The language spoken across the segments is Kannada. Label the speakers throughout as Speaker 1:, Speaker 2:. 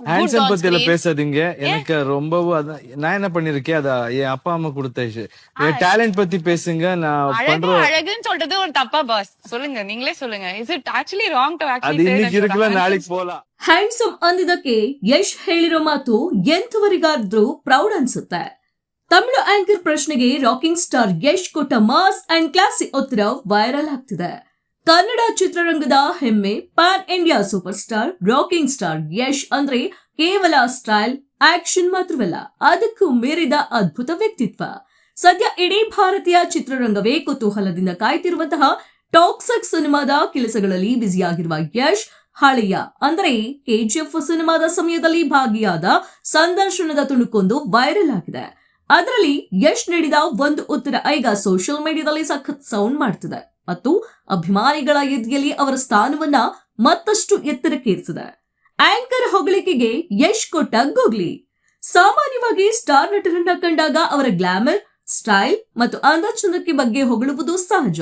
Speaker 1: ஹேண்ட்ஸம்
Speaker 2: on
Speaker 1: பத்தி எல்லாம்
Speaker 2: screen.
Speaker 1: பேசாதீங்க. எனக்கு ரொம்பவும் நான் என்ன பண்ணிருக்கேன் அத என் அப்பா அம்மா கொடுத்த என் டேலண்ட் பத்தி பேசுங்க. நான் பண்ற
Speaker 2: அழகுன்னு சொல்றது ஒரு தப்பா பாஸ்? சொல்லுங்க, நீங்களே சொல்லுங்க. இஸ் இட் ஆக்சுவಲಿ ರಾಂಗ್ டு
Speaker 1: அது
Speaker 2: ஆக்சுவಲಿ சே
Speaker 1: இன்னைக்கு இருக்குல்ல நாளைக்கு போலாம்.
Speaker 3: ಹ್ಯಾಂಡ್ಸಮ್ ಅಂದಿದ್ದಕ್ಕೆ ಯಶ್ ಹೇಳಿರೋ ಮಾತು ಎಂಥವರಿಗಾದ್ರೂ ಪ್ರೌಡ್ ಅನ್ಸುತ್ತೆ. ತಮಿಳು ಆಂಕರ್ ಪ್ರಶ್ನೆಗೆ ರಾಕಿಂಗ್ ಸ್ಟಾರ್ ಯಶ್ ಕೊಟ್ಟ ಮಾಸ್ ಅಂಡ್ ಕ್ಲಾಸಿ ಉತ್ತರ ವೈರಲ್ ಆಗ್ತಿದೆ. ಕನ್ನಡ ಚಿತ್ರರಂಗದ ಹೆಮ್ಮೆ PAN India super star rocking star Yash ಅಂದ್ರೆ ಕೇವಲ ಸ್ಟೈಲ್ ಆಕ್ಷನ್ ಮಾತ್ರವಲ್ಲ, ಅದಕ್ಕೂ ಮೀರಿದ ಅದ್ಭುತ ವ್ಯಕ್ತಿತ್ವ. ಸದ್ಯ ಇಡೀ ಭಾರತೀಯ ಚಿತ್ರರಂಗವೇ ಕುತೂಹಲದಿಂದ ಕಾಯ್ತಿರುವಂತಹ ಟಾಕ್ಸಿಕ್ ಸಿನಿಮಾದ ಕೆಲಸಗಳಲ್ಲಿ ಬ್ಯುಸಿಯಾಗಿರುವ ಯಶ್ ಹಳೆಯ ಅಂದರೆ ಕೆಜಿಎಫ್ ಸಿನಿಮಾದ ಸಮಯದಲ್ಲಿ ಭಾಗಿಯಾದ ಸಂದರ್ಶನದ ತುಣುಕೊಂದು ವೈರಲ್ ಆಗಿದೆ. ಅದರಲ್ಲಿ ಯಶ್ ನೀಡಿದ ಒಂದು ಉತ್ತರ ಈಗ ಸೋಷಿಯಲ್ ಮೀಡಿಯಾದಲ್ಲಿ ಸಖತ್ ಸೌಂಡ್ ಮಾಡ್ತಿದೆ ಮತ್ತು ಅಭಿಮಾನಿಗಳ ಎದೆಯಲ್ಲಿ ಅವರ ಸ್ಥಾನವನ್ನ ಮತ್ತಷ್ಟು ಎತ್ತರಕ್ಕೇರಿಸಿದೆ. ಆಂಕರ್ ಹೊಗಳಿಕೆಗೆ ಯಶ್ ಕೊಟ್ಟ ಗೂಗ್ಲಿ. ಸಾಮಾನ್ಯವಾಗಿ ಸ್ಟಾರ್ ನಟರನ್ನ ಕಂಡಾಗ ಅವರ ಗ್ಲಾಮರ್, ಸ್ಟೈಲ್ ಮತ್ತು ಅಂದಚಂದಕ್ಕೆ ಬಗ್ಗೆ ಹೊಗಳುವುದು ಸಹಜ.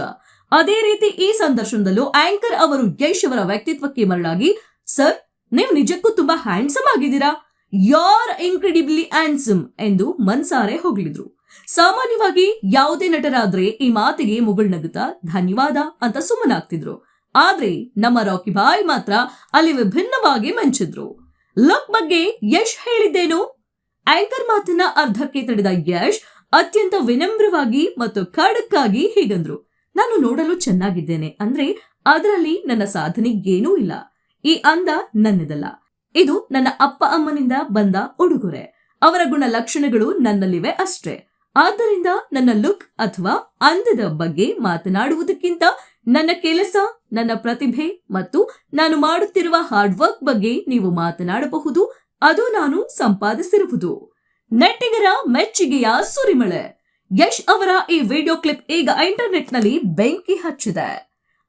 Speaker 3: ಅದೇ ರೀತಿ ಈ ಸಂದರ್ಶನದಲ್ಲೂ ಆಂಕರ್ ಅವರು ಯಶ್ ಅವರ ವ್ಯಕ್ತಿತ್ವಕ್ಕೆ ಮರಳಾಗಿ, ಸರ್, ನೀವು ನಿಜಕ್ಕೂ ತುಂಬಾ ಹ್ಯಾಂಡ್ಸಮ್ ಆಗಿದ್ದೀರಾ, ಯಾರ್ ಇನ್ಕ್ರೆಡಿಬ್ಲಿ ಹ್ಯಾಂಡ್ಸಮ್ ಎಂದು ಮನ್ಸಾರೆ ಹೊಗಳಿದ್ರು. ಸಾಮಾನ್ಯವಾಗಿ ಯಾವುದೇ ನಟರಾದ್ರೆ ಈ ಮಾತಿಗೆ ಮುಗುಳ್ನಗುತ್ತಾ ಧನ್ಯವಾದ ಅಂತ ಸುಮ್ಮನಾಗ್ತಿದ್ರು. ಆದ್ರೆ ನಮ್ಮ ರಾಕಿ ಬಾಯ್ ಮಾತ್ರ ಅಲ್ಲಿ ವಿಭಿನ್ನವಾಗಿ ಮೆಂಚಿದ್ರು. ಲುಕ್ ಬಗ್ಗೆ ಯಶ್ ಹೇಳಿದ್ದೇನು? ಆಂಕರ್ ಮಾತನ್ನ ಅರ್ಧಕ್ಕೆ ತಡೆದ ಯಶ್ ಅತ್ಯಂತ ವಿನಮ್ರವಾಗಿ ಮತ್ತು ಖಡಕ್ ಆಗಿ ಹೀಗಂದ್ರು, ನಾನು ನೋಡಲು ಚೆನ್ನಾಗಿದ್ದೇನೆ ಅಂದ್ರೆ ಅದರಲ್ಲಿ ನನ್ನ ಸಾಧನೆಗೇನೂ ಇಲ್ಲ. ಈ ಅಂದ ನನ್ನದಲ್ಲ, ಇದು ನನ್ನ ಅಪ್ಪ ಅಮ್ಮನಿಂದ ಬಂದ ಉಡುಗೊರೆ. ಅವರ ಗುಣ ಲಕ್ಷಣಗಳು ನನ್ನಲ್ಲಿವೆ ಅಷ್ಟೇ. ಆದ್ದರಿಂದ ನನ್ನ ಲುಕ್ ಅಥವಾ ಅಂದದ ಬಗ್ಗೆ ಮಾತನಾಡುವುದಕ್ಕಿಂತ ನನ್ನ ಕೆಲಸ, ನನ್ನ ಪ್ರತಿಭೆ ಮತ್ತು ನಾನು ಮಾಡುತ್ತಿರುವ ಹಾರ್ಡ್ ವರ್ಕ್ ಬಗ್ಗೆ ನೀವು ಮಾತನಾಡಬಹುದು. ಅದು ನಾನು ಸಂಪಾದಿಸಿರುವುದು. ನೆಟ್ಟಿಗರ ಮೆಚ್ಚುಗೆಯ ಸುರಿಮಳೆ. ಯಶ್ ಅವರ ಈ ವಿಡಿಯೋ ಕ್ಲಿಪ್ ಈಗ ಇಂಟರ್ನೆಟ್ ನಲ್ಲಿ ಬೆಂಕಿ ಹಚ್ಚಿದೆ.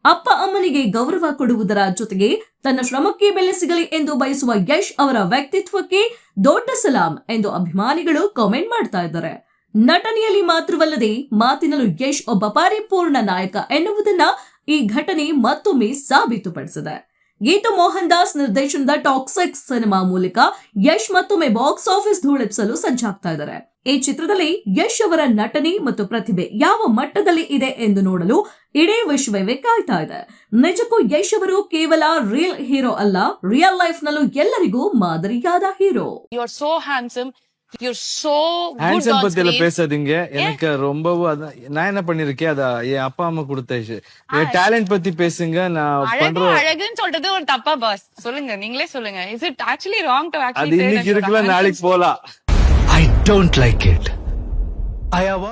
Speaker 3: ಅಪ್ಪ ಅಮ್ಮನಿಗೆ ಗೌರವ ಕೊಡುವುದರ ಜೊತೆಗೆ ತನ್ನ ಶ್ರಮಕ್ಕೆ ಬೆಲೆ ಸಿಗಲಿ ಎಂದು ಬಯಸುವ ಯಶ್ ಅವರ ವ್ಯಕ್ತಿತ್ವಕ್ಕೆ ದೊಡ್ಡ ಸಲಾಂ ಎಂದು ಅಭಿಮಾನಿಗಳು ಕಾಮೆಂಟ್ ಮಾಡ್ತಾ ಇದ್ದಾರೆ. ನಟನೆಯಲ್ಲಿ ಮಾತ್ರವಲ್ಲದೆ ಮಾತಿನಲ್ಲೂ ಯಶ್ ಒಬ್ಬ ಪರಿಪೂರ್ಣ ನಾಯಕ ಎನ್ನುವುದನ್ನ ಈ ಘಟನೆ ಮತ್ತೊಮ್ಮೆ ಸಾಬೀತುಪಡಿಸಿದೆ. ಗೀತು ಮೋಹನ್ ದಾಸ್ ನಿರ್ದೇಶನದ ಟಾಕ್ಸಿಕ್ ಸಿನಿಮಾ ಮೂಲಕ ಯಶ್ ಮತ್ತೊಮ್ಮೆ ಬಾಕ್ಸ್ ಆಫೀಸ್ ಧೂಳೆಪ್ಸಲು ಸಜ್ಜಾಗ್ತಾ ಇದ್ದಾರೆ. ಈ ಚಿತ್ರದಲ್ಲಿ ಯಶ್ ಅವರ ನಟನೆ ಮತ್ತು ಪ್ರತಿಭೆ ಯಾವ ಮಟ್ಟದಲ್ಲಿ ಇದೆ ಎಂದು ನೋಡಲು ಇಡೀ ವಿಶ್ವವೇ ಕಾಯ್ತಾ ಇದೆ. ನಿಜಕ್ಕೂ ಯಶ್ ಅವರು ಕೇವಲ ರಿಯಲ್ ಹೀರೋ ಅಲ್ಲ, ರಿಯಲ್ ಲೈಫ್ ನಲ್ಲೂ ಎಲ್ಲರಿಗೂ ಮಾದರಿಯಾದ hero.
Speaker 2: You are so handsome, you're so good
Speaker 1: handsome
Speaker 2: on
Speaker 1: பத்தி எல்லாம்
Speaker 2: screen.
Speaker 1: பேசாதீங்க. எனக்கு ரொம்பவும் நான் என்ன பண்ணிருக்கேன் அத என் அப்பா அம்மா கொடுத்த என் டேலண்ட் பத்தி பேசுங்க. நான் பண்ற
Speaker 2: அழகுன்னு சொல்றது ஒரு தப்பா பாஸ்? சொல்லுங்க, நீங்களே சொல்லுங்க. இஸ் இட் ஆக்சுவಲಿ ರಾಂಗ್ டு
Speaker 1: அது
Speaker 2: ஆக்சுவಲಿ சே
Speaker 1: இன்னைக்கு இருக்குல்ல நாளைக்கு போலாம்.
Speaker 4: I don't like it. I avoid